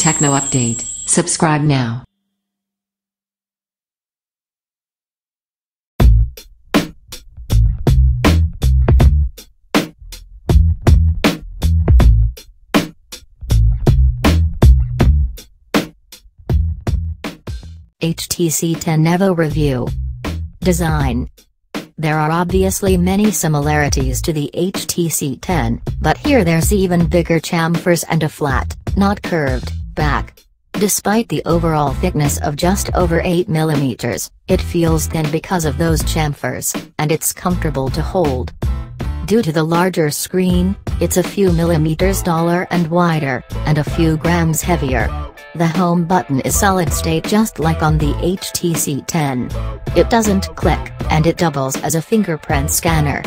Techno update. Subscribe now. HTC 10 Evo Review. Design. There are obviously many similarities to the HTC 10, but here there's even bigger chamfers and a flat, not curved, back. Despite the overall thickness of just over 8 mm, it feels thin because of those chamfers, and it's comfortable to hold. Due to the larger screen, it's a few millimeters taller and wider, and a few grams heavier. The home button is solid-state just like on the HTC 10. It doesn't click, and it doubles as a fingerprint scanner.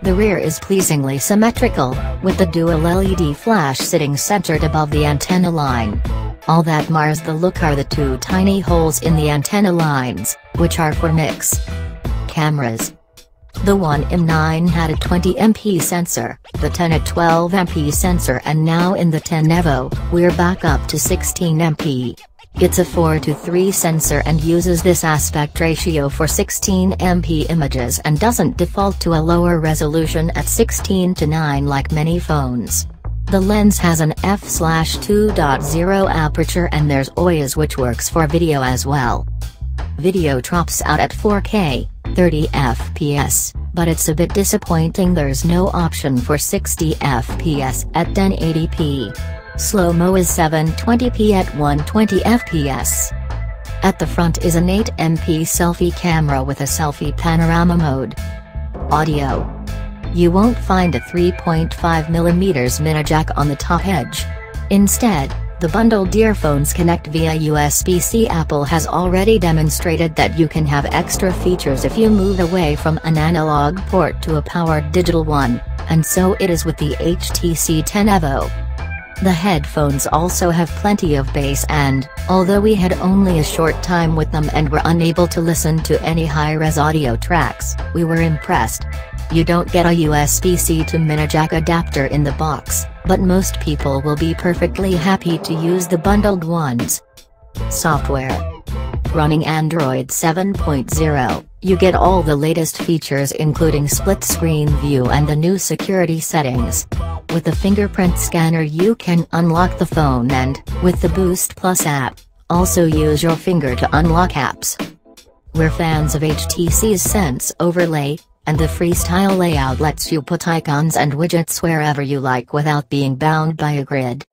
The rear is pleasingly symmetrical, with the dual LED flash sitting centered above the antenna line. All that mars the look are the two tiny holes in the antenna lines, which are for mix cameras. The One M9 had a 20MP sensor, the 10 a 12MP sensor, and now in the 10 Evo, we're back up to 16MP. It's a 4:3 sensor and uses this aspect ratio for 16MP images and doesn't default to a lower resolution at 16:9 like many phones. The lens has an f/2.0 aperture and there's OIS, which works for video as well. Video drops out at 4K, 30 FPS, but it's a bit disappointing there's no option for 60 FPS at 1080p. Slow-mo is 720p at 120 FPS. At the front is an 8MP selfie camera with a selfie panorama mode. Audio. You won't find a 3.5mm mini jack on the top edge. Instead, the bundled earphones connect via USB-C. Apple has already demonstrated that you can have extra features if you move away from an analog port to a powered digital one, and so it is with the HTC 10 Evo. The headphones also have plenty of bass and, although we had only a short time with them and were unable to listen to any high-res audio tracks, we were impressed. You don't get a USB-C to mini jack adapter in the box, but most people will be perfectly happy to use the bundled ones. Software. Running Android 7.0, you get all the latest features including split-screen view and the new security settings. With the fingerprint scanner you can unlock the phone and, with the Boost Plus app, also use your finger to unlock apps. We're fans of HTC's Sense overlay, and the freestyle layout lets you put icons and widgets wherever you like without being bound by a grid.